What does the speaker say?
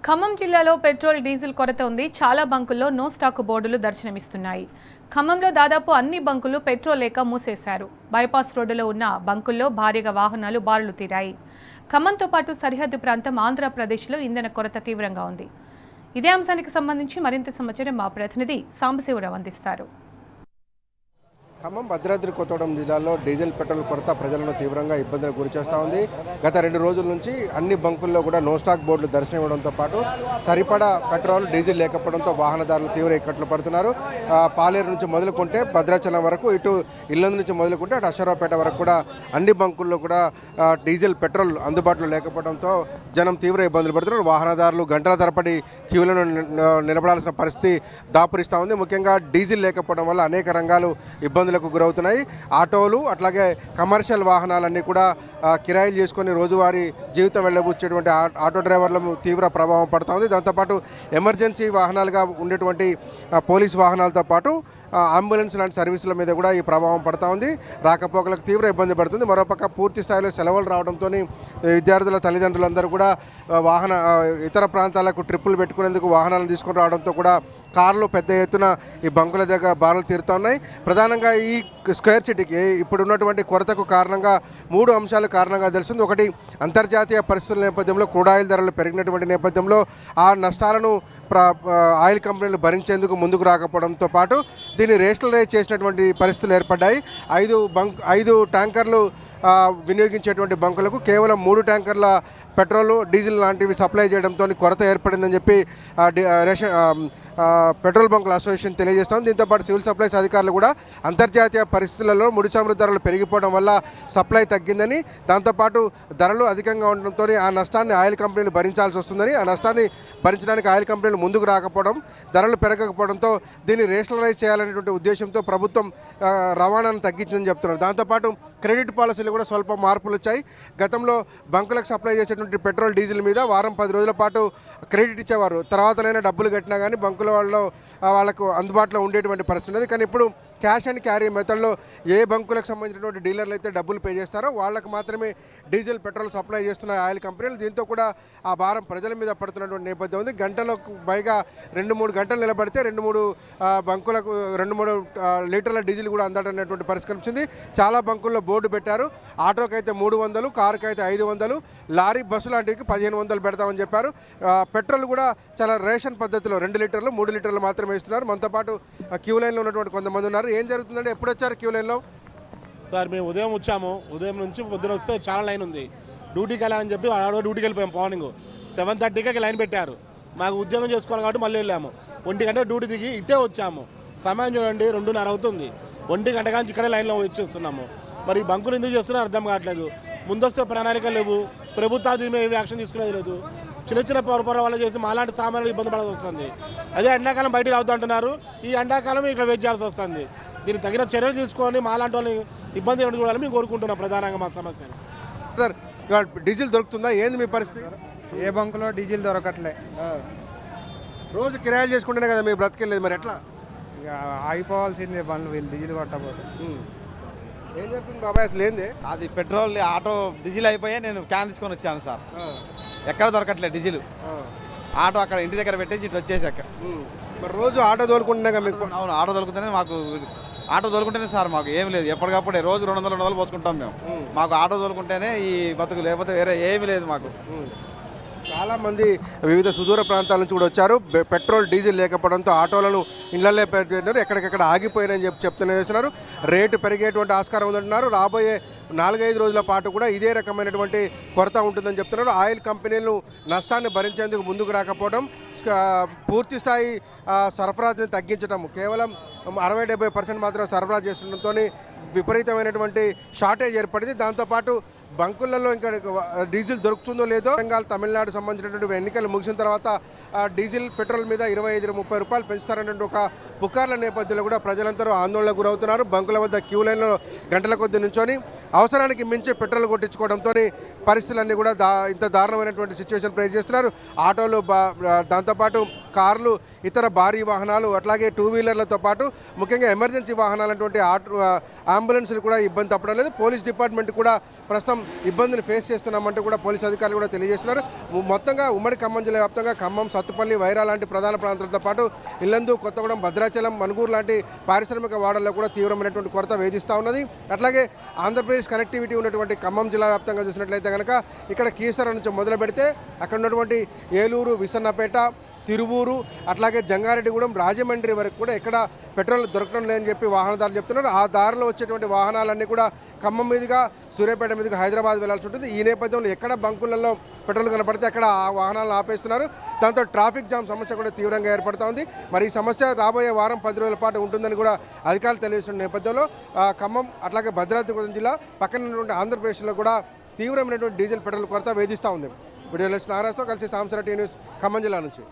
ఖమ్మం జిల్లాలో petrol diesel కొరత ఉంది. చాలా బంకుల్లో నో స్టాక్ బోర్డులు దర్శనమిస్తున్నాయి. ఖమ్మంలో దాదాపు అన్ని బంకులు పెట్రోల్ లేక మూసేశారు. బైపాస్ రోడ్డులో ఉన్న బంకుల్లో భారీగా వాహనాలు బారులు తీరాయి. ఖమ్మంతో పాటు సరిహద్దు ప్రాంతం ఆంధ్రప్రదేశ్లో ఇంధన కొరత తీవ్రంగా ఉంది. ఇదే అంశానికి సంబంధించి మరింత సమాచారం మా ప్రతినిధి సాంబశివరావు అందిస్తారు. ఖమ్మం భద్రాద్రి కొత్తగూడెం జిల్లాలో డీజిల్ పెట్రోల్ కొరత ప్రజలను తీవ్రంగా ఇబ్బందులకు గురిచేస్తూ ఉంది. గత 2 రోజుల నుంచి అన్ని బంకుల్లో కూడా నో స్టాక్ బోర్డులు దర్శనం ఇవ్వడంతో పాటు సరిపడా పెట్రోల్ డీజిల్ లేకపోవడంతో వాహనదారులు తీవ్ర ఇక్కట్లు పడుతున్నారు. పాలేరు నుంచి మొదలుకుంటే భద్రాచలం వరకు, ఇటు ఇల్లందు నుంచి మొదలుకుంటే అటు అశ్వరావుపేట వరకు కూడా అన్ని బంకుల్లో కూడా డీజిల్ పెట్రోల్ అందుబాటులో లేకపోవడంతో జనం తీవ్ర ఇబ్బందులు పడుతున్నారు. వాహనదారులు గంటల తరబడి క్యూలను నిలబడాల్సిన పరిస్థితి దాపురిస్తూ ఉంది. ముఖ్యంగా డీజిల్ లేకపోవడం వల్ల అనేక రంగాలు ఇబ్బందులకు గురవుతున్నాయి. ఆటోలు అట్లాగే కమర్షియల్ వాహనాలన్నీ కూడా కిరాయిలు చేసుకొని రోజువారీ జీవితం వెళ్ళబుచ్చేటువంటి ఆటో డ్రైవర్లకు తీవ్ర ప్రభావం పడుతుంది. దాంతోపాటు ఎమర్జెన్సీ వాహనాలుగా ఉండేటువంటి పోలీస్ వాహనాలతో పాటు అంబులెన్స్ లాంటి సర్వీసుల మీద కూడా ఈ ప్రభావం పడుతూ ఉంది. రాకపోకలకు తీవ్ర ఇబ్బంది పడుతుంది. మరోపక్క పూర్తి స్థాయిలో సెలవులు రావడంతో విద్యార్థుల తల్లిదండ్రులందరూ కూడా ఇతర ప్రాంతాలకు ట్రిప్పులు పెట్టుకునేందుకు వాహనాలను తీసుకొని రావడంతో కూడా కార్లు పెద్ద ఎత్తున ఈ బంకుల దగ్గర బారులు తీరుతున్నాయి. ప్రధానంగా ఈ స్క్వేర్ సిటీకి ఇప్పుడు ఉన్నటువంటి కొరతకు కారణంగా 3 అంశాలు కారణంగా తెలుస్తుంది. ఒకటి, అంతర్జాతీయ పరిస్థితుల నేపథ్యంలో క్రూడ్ ఆయిల్ ధరలు పెరిగినటువంటి నేపథ్యంలో ఆ నష్టాలను ఆయిల్ కంపెనీలు భరించేందుకు ముందుకు రాకపోవడంతో పాటు దీన్ని రేషనలైజ్ చేసినటువంటి పరిస్థితులు ఏర్పడ్డాయి. 5 ట్యాంకర్లు వినియోగించేటువంటి బంకులకు కేవలం 3 ట్యాంకర్ల పెట్రోల్, డీజిల్ లాంటివి సప్లై చేయడంతో కొరత ఏర్పడిందని చెప్పి పెట్రోల్ బంకుల అసోసియేషన్ తెలియజేస్తాం. దీంతోపాటు సివిల్ సప్లైస్ అధికారులు కూడా అంతర్జాతీయ పరిస్థితులలో ముడి చమురు ధరలు పెరిగిపోవడం వల్ల సప్లై తగ్గిందని, దాంతోపాటు ధరలు అధికంగా ఉండడంతో ఆ నష్టాన్ని ఆయిల్ కంపెనీలు భరించాల్సి వస్తుందని, ఆ నష్టాన్ని భరించడానికి ఆయిల్ కంపెనీలు ముందుకు రాకపోవడం, ధరలు పెరగకపోవడంతో దీన్ని రేషనలైజ్ చేయాలనేటువంటి ఉద్దేశంతో ప్రభుత్వం రవాణాను తగ్గించిందని చెప్తున్నారు. దాంతోపాటు క్రెడిట్ పాలసీలు కూడా స్వల్ప మార్పులు వచ్చాయి. గతంలో బంకులకు సప్లై చేసేటువంటి పెట్రోల్, డీజిల్ మీద వారం 10 రోజుల పాటు క్రెడిట్ ఇచ్చేవారు. తర్వాతనైనా డబ్బులు కట్టినా కానీ బంకుల వాళ్ళకు అందుబాటులో ఉండేటువంటి పరిస్థితి ఉంది. కానీ ఇప్పుడు క్యాష్ అండ్ క్యారీ మెథడ్లో ఏ బంకులకు సంబంధించినటువంటి డీలర్లు అయితే డబ్బులు పే చేస్తారో వాళ్ళకు మాత్రమే డీజిల్ పెట్రోల్ సప్లై చేస్తున్న ఆయిల్ కంపెనీలు. దీంతో కూడా ఆ భారం ప్రజల మీద పడుతున్నటువంటి నేపథ్యం ఉంది. గంటలకు పైగా 2-3 గంటలు నిలబడితే 2-3 బంకులకు 2-3 లీటర్ల డీజిల్ కూడా అందడనేటువంటి పరిస్థితి కనిపించింది. చాలా బంకుల్లో బోర్డు పెట్టారు. ఆటోకి అయితే 300, కారుకి అయితే 500, లారీ బస్సు లాంటివి 1500 పెడతామని చెప్పారు. పెట్రోల్ కూడా చాలా రేషన్ పద్ధతిలో 2 లీటర్లు 3 లీటర్లు మాత్రమే ఇస్తున్నారు. మనతో పాటు క్యూ లైన్లో ఉన్నటువంటి కొంతమంది ఉన్నారు. ఏం జరుగుతుందంటే, ఎప్పుడు వచ్చారు క్యూ లైన్లో? సార్ మేము ఉదయం వచ్చాము. ఉదయం నుంచి పొద్దున వస్తే చాలా లైన్ ఉంది. డ్యూటీకి వెళ్ళాలని చెప్పి డ్యూటీకి వెళ్ళిపోయాం. మార్నింగ్ 7:30కి లైన్ పెట్టారు. మాకు ఉద్యోగం చేసుకోవాలి కాబట్టి మళ్ళీ వెళ్ళాము. 1 గంట డ్యూటీ దిగి ఇట్టే వచ్చాము. సమయం చూడండి 2:30 అవుతుంది. 1 గంట కానీ ఇక్కడే లైన్లో వచ్చేస్తున్నాము. మరి ఈ బంకులు ఎందుకు చేస్తున్నారో అర్థం కావట్లేదు. ముందొస్తే ప్రణాళిక లేవు. ప్రభుత్వాలు దీని మీద ఏమి యాక్షన్ తీసుకునేది లేదు. చిన్న పొరపాటు వల్ల చేసి మాలాంటి సామాన్యులు ఇబ్బంది పడాల్సి వస్తుంది. అదే ఎండాకాలం బయటికి రావద్దు అంటున్నారు. ఈ ఎండాకాలం ఇక్కడ వెయిట్ చేయాల్సి వస్తుంది. దీనికి తగిన చర్యలు తీసుకొని మాలాంటి వాళ్ళని ఇబ్బంది చూడాలని మేము కోరుకుంటున్నాం. ప్రధానంగా మా సమస్య. సార్, ఇవాళ డీజిల్ దొరుకుతుందా? ఏంది మీ పరిస్థితి? ఏ బంకులో డీజిల్ దొరకట్లే. రోజు కిరాయిలు చేసుకుంటేనే కదా మీరు బ్రతికెళ్ళేది, మరి ఎట్లా? ఇక ఆగిపోవాల్సిందే బండ్లు, వీళ్ళు డీజిల్ కొట్టకపోతే. ఏం చెప్తుంది బాబాయ్, అసలు ఏంది? అది పెట్రోల్, ఆటో డీజిల్ అయిపోయి నేను క్యాన్ తీసుకొని వచ్చాను సార్. ఎక్కడ దొరకట్లేదు డీజిల్. ఆటో అక్కడ ఇంటి దగ్గర పెట్టేసి ఇట్లా వచ్చేసాక. మరి రోజు ఆటో తోలుకుంటున్నా మీకు? అవును, ఆటో తోలుకుంటేనే మాకు, ఆటో తోలుకుంటేనే సార్ మాకు ఏమి లేదు. ఎప్పటికప్పుడే రోజు 200 పోసుకుంటాం మేము. మాకు ఆటో తోలుకుంటేనే ఈ బతుకు, లేకపోతే వేరే ఏమీ లేదు మాకు. చాలామంది వివిధ సుదూర ప్రాంతాల నుంచి కూడా వచ్చారు. పెట్రోల్, డీజిల్ లేకపోవడంతో ఆటోలను ఇళ్లలే పెట్టారు, ఎక్కడికెక్కడ ఆగిపోయినని చెప్తూనే చేస్తున్నారు. రేటు పెరిగేటువంటి ఆస్కారం ఉందంటున్నారు. రాబోయే 4-5 రోజుల పాటు కూడా ఇదే రకమైనటువంటి కొరత ఉంటుందని చెప్తున్నారు. ఆయిల్ కంపెనీలు నష్టాన్ని భరించేందుకు ముందుకు రాకపోవడం, పూర్తి స్థాయి సరఫరాని తగ్గించడం, కేవలం 60-70% మాత్రం సరఫరా చేస్తుండటంతో విపరీతమైనటువంటి షార్టేజ్ ఏర్పడింది. దాంతోపాటు బంకులలో ఇంకా డీజిల్ దొరుకుతుందో లేదో, బెంగాల్, తమిళనాడు సంబంధించినటువంటి ఎన్నికలు ముగిసిన తర్వాత డీజిల్, పెట్రోల్ మీద 25-30 రూపాయలు పెంచుతారనే ఒక పుకార్ల నేపథ్యంలో కూడా ప్రజలందరూ ఆందోళనకు గురవుతున్నారు. బంకుల వద్ద క్యూ లైన్లో గంటల కొద్ది నుంచొని అవసరానికి మించి పెట్రోల్ కొట్టించుకోవడంతో పరిస్థితులన్నీ కూడా ఇంత దారుణమైనటువంటి సిచ్యువేషన్ ఫేస్ చేస్తున్నారు. ఆటోలు, దాంతోపాటు కార్లు, ఇతర భారీ వాహనాలు, అట్లాగే 2 వీలర్లతో పాటు ముఖ్యంగా ఎమర్జెన్సీ వాహనాలటువంటి అంబులెన్స్లు కూడా ఇబ్బంది తప్పడం లేదు. పోలీస్ డిపార్ట్మెంట్ కూడా ప్రస్తుతం ఇబ్బందిని ఫేస్ చేస్తున్నామంటూ కూడా పోలీసు అధికారులు కూడా తెలియజేస్తున్నారు. మొత్తంగా ఉమ్మడి ఖమ్మం జిల్లా వ్యాప్తంగా ఖమ్మం, సత్తుపల్లి, వైరా లాంటి ప్రధాన ప్రాంతాలతో పాటు ఇల్లందు, కొత్తగూడెం, భద్రాచలం, మనుగూరు లాంటి పారిశ్రామిక వాడల్లో కూడా తీవ్రమైనటువంటి కొరత వేధిస్తూ ఉన్నది. అట్లాగే ఆంధ్రప్రదేశ్ కనెక్టివిటీ ఉన్నటువంటి ఖమ్మం జిల్లా వ్యాప్తంగా చూసినట్లయితే కనుక ఇక్కడ కీసర నుంచి మొదలు పెడితే అక్కడ ఉన్నటువంటి ఏలూరు, విసన్నపేట, తిరువూరు, అట్లాగే జంగారెడ్డిగూడెం, రాజమండ్రి వరకు కూడా ఎక్కడ పెట్రోల్ దొరకడం లేదని చెప్పి వాహనదారులు చెప్తున్నారు. ఆ దారిలో వచ్చేటువంటి వాహనాలన్నీ కూడా ఖమ్మం మీదుగా, సూర్యాపేట మీదుగా హైదరాబాద్ వెళ్లాల్సి ఉంటుంది. ఈ నేపథ్యంలో ఎక్కడ బంకులలో పెట్రోల్ కనపడితే అక్కడ ఆ వాహనాలను ఆపేస్తున్నారు. దాంతో ట్రాఫిక్ జామ్ సమస్య కూడా తీవ్రంగా ఏర్పడుతూ ఉంది. మరి ఈ సమస్య రాబోయే వారం 10 రోజుల పాటు ఉంటుందని కూడా అధికారులు తెలియజేస్తున్న నేపథ్యంలో ఖమ్మం అట్లాగే భద్రాద్రి కొత్తగూడెం జిల్లా పక్కన ఉన్నటువంటి ఆంధ్రప్రదేశ్లో కూడా తీవ్రమైనటువంటి డీజిల్, పెట్రోల్ కొరత వేధిస్తూ ఉంది. వీడియోలో నారాజుతో కలిసి సాంసరా టీ న్యూస్ ఖమ్మం జిల్లా నుంచి.